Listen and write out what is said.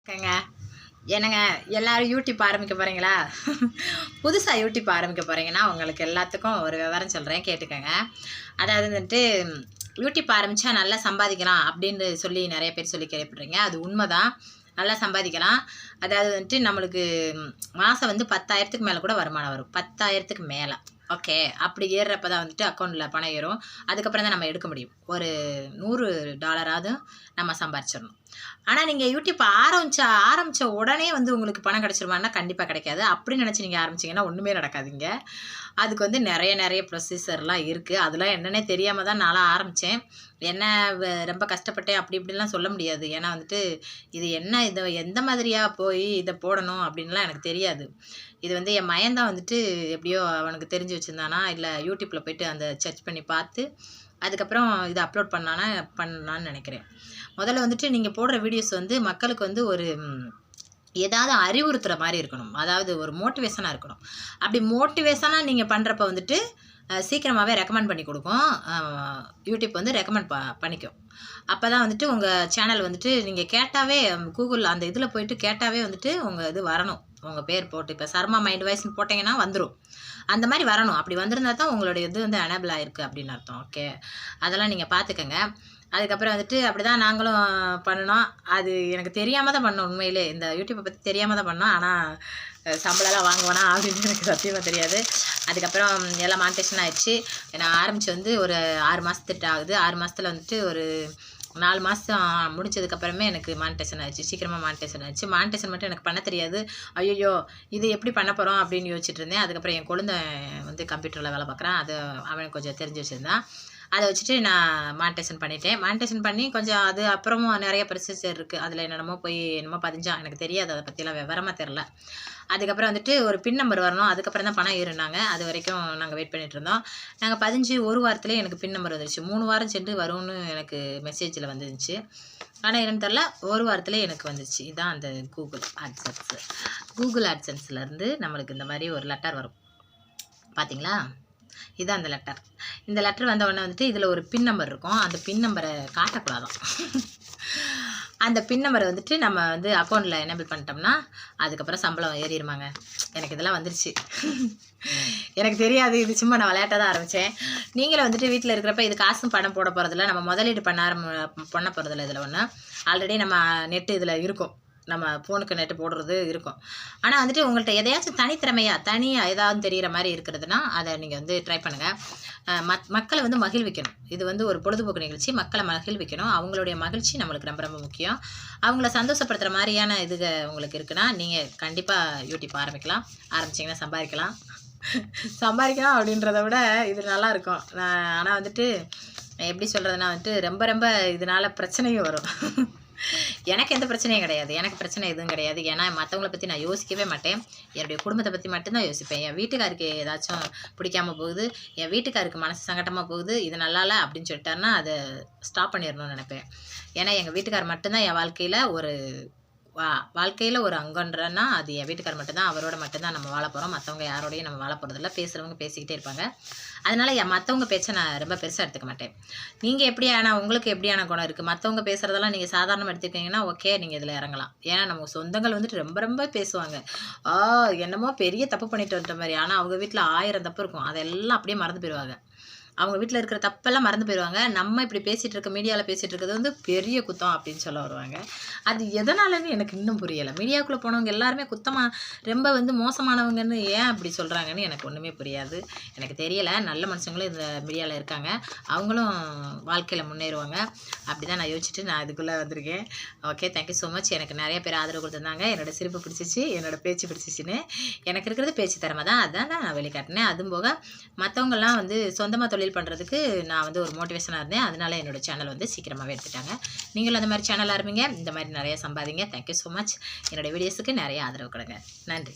ஓகேங்க. என்னங்க எல்லாரும் யூடியூப் ஆரம்பிக்க போகிறீங்களா? புதுசாக யூடியூப் ஆரம்பிக்க போகிறீங்கன்னா உங்களுக்கு எல்லாத்துக்கும் ஒரு விவரம் சொல்கிறேன், கேட்டுக்கோங்க. அதாவது வந்துட்டு யூடியூப் ஆரம்பித்தா நல்லா சம்பாதிக்கலாம் அப்படின்னு சொல்லி நிறைய பேர் சொல்லி கேள்விப்படுறீங்க. அது உண்மைதான், நல்லா சம்பாதிக்கலாம். அதாவது வந்துட்டு நம்மளுக்கு மாதம் வந்து 10,000க்கு மேலே கூட வருமானம் வரும். 10,000க்கு மேலே. ஓகே, அப்படி ஏறுறப்ப தான் வந்துட்டு அக்கௌண்ட்டில் பணம் ஏறும். அதுக்கப்புறம் தான் நம்ம எடுக்க முடியும். ஒரு $100 நம்ம சம்பாரிச்சிடணும். ஆனால் நீங்கள் யூடியூப் ஆரம்பித்த உடனே வந்து உங்களுக்கு பணம் கிடச்சிருமான்னா கண்டிப்பாக கிடைக்காது. அப்படி நினச்சி நீங்கள் ஆரம்பிச்சிங்கன்னா ஒன்றுமே நடக்காதுங்க. அதுக்கு வந்து நிறைய ப்ரொசீஜர்லாம் இருக்குது. அதெல்லாம் என்னென்னே தெரியாமல் தான் நான்லாம் ஆரம்பித்தேன். என்ன ரொம்ப கஷ்டப்பட்டேன் அப்படி இப்படின்லாம் சொல்ல முடியாது. ஏன்னா வந்துட்டு இது என்ன, இதை எந்த மாதிரியாக போய் இதை போடணும் அப்படின்லாம் எனக்கு தெரியாது. இது வந்து என் மயன்தான் வந்துட்டு எப்படியோ அவனுக்கு தெரிஞ்சு வச்சுருந்தானா, இல்லை யூடியூப்பில் போய்ட்டு அந்த சர்ச் பண்ணி பார்த்து அதுக்கப்புறம் இதை அப்லோட் பண்ணலான்னு நினைக்கிறேன். முதல்ல வந்துட்டு நீங்கள் போடுற வீடியோஸ் வந்து மக்களுக்கு வந்து ஒரு ஏதாவது அறிவுறுத்துகிற மாதிரி இருக்கணும். அதாவது ஒரு மோட்டிவேஷனாக இருக்கணும். அப்படி மோட்டிவேஷனாக நீங்கள் பண்ணுறப்ப வந்துட்டு சீக்கிரமாகவே ரெக்கமெண்ட் பண்ணி கொடுக்கும். யூடியூப் வந்து ரெக்கமெண்ட் பண்ணிக்கும். அப்போ தான் வந்துட்டு உங்கள் சேனல் வந்துட்டு நீங்கள் கேட்டாவே கூகுள் அந்த இதில் போய்ட்டு கேட்டாவே வந்துட்டு உங்கள் இது வரணும். உங்கள் பேர் போட்டு இப்போ சர்மா மைண்ட் வாய்ஸ்ன்னு போட்டிங்கன்னா வந்துடும். அந்த மாதிரி வரணும். அப்படி வந்திருந்தா தான் உங்களுடைய இது வந்து எனேபிள் ஆகிருக்கு அப்படின்னு அர்த்தம். ஓகே, அதெல்லாம் நீங்கள் பார்த்துக்கங்க. அதுக்கப்புறம் வந்துட்டு அப்படி தான் நாங்களும் பண்ணினோம். அது எனக்கு தெரியாமல் தான் பண்ணோம். உண்மையிலே இந்த யூடியூப்பை பற்றி தெரியாமல் தான் பண்ணோம். ஆனால் சம்பளம்லாம் வாங்குவேனா அப்படின்னு எனக்கு சத்தியமாக தெரியாது. அதுக்கப்புறம் எல்லாம் மானிட்டேஷன் ஆகிடுச்சு. நான் ஆரம்பித்து வந்து ஒரு 6 மாதத்துக்கிட்ட ஆகுது. 6 மாதத்தில் வந்துட்டு ஒரு 4 மாதம் முடிச்சதுக்கப்புறமே எனக்கு மானிட்டேஷன் ஆகிடுச்சு. சீக்கிரமாக மானிட்டேஷன் ஆகிடுச்சு. மானிட்டேஷன் மட்டும் எனக்கு பண்ண தெரியாது. ஐயோ இது எப்படி பண்ண போகிறோம் அப்படின்னு யோசிச்சுட்டு இருந்தேன். அதுக்கப்புறம் என் குழந்தை வந்து கம்ப்யூட்டரில் வேலை பார்க்குறான். அது அவனுக்கு கொஞ்சம் தெரிஞ்சு வச்சுருந்தான். அதை வச்சுட்டு நான் மானிட்டேஷன் பண்ணிட்டேன். மானிட்டேஷன் பண்ணி கொஞ்சம் அது அப்புறமும் நிறைய ப்ரொசீஜர் இருக்குது. அதில் என்னென்னமோ போய் என்னமோ பதிஞ்சான். எனக்கு தெரியாது, அதை பற்றிலாம் விவரமாக தெரில. அதுக்கப்புறம் வந்துட்டு ஒரு பின் நம்பர் வரணும். அதுக்கப்புறம் தான் பணம் ஏறுனாங்க. அது வரைக்கும் நாங்கள் வெயிட் பண்ணிகிட்டு இருந்தோம். நாங்கள் 15 ஒரு வாரத்துலேயே எனக்கு பின் நம்பர் வந்துருச்சு. 3 வாரம் சென்று வரும்னு எனக்கு மெசேஜில் வந்துருந்துச்சு. ஆனால் என்னென்னு தெரில, ஒரு வாரத்துலேயே எனக்கு வந்துருச்சு. இதுதான் அந்த கூகுள் ஆட்சன்ஸ்லேருந்து நம்மளுக்கு இந்த மாதிரி ஒரு லெட்டர் வரும். பார்த்தீங்களா, இதுதான் அந்த லெட்டர். இந்த லெட்டர் வந்த உடனே வந்துட்டு இதில் ஒரு பின் நம்பர் இருக்கும். அந்த பின் நம்பரை காட்டக்கூடாதான். அந்த பின் நம்பரை வந்துட்டு நம்ம வந்து அக்கௌண்ட்டில் எனேபிள் பண்ணிட்டோம்னா அதுக்கப்புறம் சம்பளம் ஏறிடுமாங்க. எனக்கு இதெல்லாம் வந்துருச்சு. எனக்கு தெரியாது, இது சும்மா நான் விளையாட்டாக தான் ஆரம்பித்தேன். நீங்களும் வந்துட்டு வீட்டில் இருக்கிறப்ப இது காசும் பணம் போட போகிறதில்ல, நம்ம முதலீடு பண்ண போகிறதில்ல. இதில் ஒன்று ஆல்ரெடி நம்ம நெட்டு இதில் இருக்கும். நம்ம ஃபோனுக்கு நெட்டு போடுறது இருக்கும். ஆனால் வந்துட்டு உங்கள்கிட்ட எதையாச்சும் தனியாக ஏதாவது தெரிகிற மாதிரி இருக்கிறதுனா அதை நீங்கள் வந்து ட்ரை பண்ணுங்கள். மக்களை வந்து மகிழ்விக்கணும். இது வந்து ஒரு பொழுதுபோக்கு நிகழ்ச்சி. மக்களை மகிழ்விக்கணும். அவங்களுடைய மகிழ்ச்சி நம்மளுக்கு ரொம்ப ரொம்ப முக்கியம். அவங்கள சந்தோஷப்படுத்துகிற மாதிரியான உங்களுக்கு இருக்குன்னா நீங்கள் கண்டிப்பாக யூடியூப் ஆரம்பிச்சிங்கன்னா சம்பாதிக்கலாம் அப்படின்றத விட இது நல்லாயிருக்கும். ஆனால் வந்துட்டு எப்படி சொல்கிறதுனா வந்துட்டு ரொம்ப இதனால் பிரச்சனையும் வரும். எனக்கு எந்த பிரச்சனையும் கிடையாது. எனக்கு பிரச்சனை எதுவும் கிடையாது. ஏன்னா மற்றவங்கள பற்றி நான் யோசிக்கவே மாட்டேன். என்னுடைய குடும்பத்தை பற்றி மட்டும்தான் யோசிப்பேன். என் வீட்டுக்காருக்கு ஏதாச்சும் பிடிக்காமல் போகுது, என் வீட்டுக்காருக்கு மனசு சங்கட்டமாக போகுது, இது நல்லால அப்படின்னு சொல்லிட்டாருன்னா அதை ஸ்டாப் பண்ணிடணும்னு நினைப்பேன். ஏன்னா எங்கள் வீட்டுக்கார் மட்டும்தான் என் வாழ்க்கையில் ஒரு அங்கன்றன்னா அது என் வீட்டுக்கார் மட்டும்தான். அவரோட மட்டும்தான் நம்ம வாழ போகிறோம். மற்றவங்க யாரோடையும் நம்ம வாழ போகிறதில்ல. பேசுகிறவங்க பேசிக்கிட்டே இருப்பாங்க. அதனால் மற்றவங்க பேச்சை நான் ரொம்ப பெருசாக எடுத்துக்க மாட்டேன். நீங்கள் உங்களுக்கு எப்படியான குணம் இருக்குது? மற்றவங்க பேசுகிறதெல்லாம் நீங்கள் சாதாரணமாக எடுத்துக்கிட்டிங்கன்னா ஓகே, நீங்கள் இதில் இறங்கலாம். ஏன்னா நம்ம சொந்தங்கள் வந்துட்டு ரொம்ப பேசுவாங்க. என்னமோ பெரிய தப்பு பண்ணிட்டு வந்த மாதிரி. ஆனால் அவங்க வீட்டில் 1000 தப்பு இருக்கும். அதெல்லாம் அப்படியே மறந்து போயிடுவாங்க. அவங்க வீட்டில் இருக்கிற தப்பெல்லாம் மறந்து போயிடுவாங்க. நம்ம இப்படி பேசிகிட்டு இருக்க மீடியாவில் பேசிகிட்டு இருக்கிறது வந்து பெரிய குத்தம் அப்படின்னு சொல்ல வருவாங்க. அது எதனாலன்னு எனக்கு இன்னும் புரியலை. மீடியாவுக்குள்ளே போனவங்க எல்லாருமே ரொம்ப வந்து மோசமானவங்கன்னு ஏன் அப்படி சொல்கிறாங்கன்னு எனக்கு ஒன்றுமே புரியாது. எனக்கு தெரியலை. நல்ல மனுஷங்களும் இந்த மீடியாவில் இருக்காங்க. அவங்களும் வாழ்க்கையில் முன்னேறுவாங்க. அப்படி தான் நான் யோசிச்சுட்டு நான் இதுக்குள்ளே வந்திருக்கேன். Okay, thank you so much. எனக்கு நிறைய பேர் ஆதரவு கொடுத்துருந்தாங்க. என்னோடய சிரிப்பு பிடிச்சிச்சு, என்னோடய பேச்சு பிடிச்சிச்சின்னு. எனக்கு இருக்கிறது பேச்சு திறமை தான். அதான் நான் வெளிக்காட்டினேன். அதுவும் போக மற்றவங்கள்லாம் வந்து சொந்தமாக தொழில் பண்ணுறதுக்கு நான் வந்து ஒரு மோட்டிவேஷனாக இருந்தேன். அதனால என்னோடய சேனல் வந்து சீக்கிரமாகவே எடுத்துட்டாங்க. நீங்களும் அந்த மாதிரி சேனல் ஆரம்பிங்க. இந்த மாதிரி நிறைய சம்பாதிங்க. Thank you so much. என்னோடய வீடியோஸுக்கு நிறைய ஆதரவு கொடுங்க. நன்றி.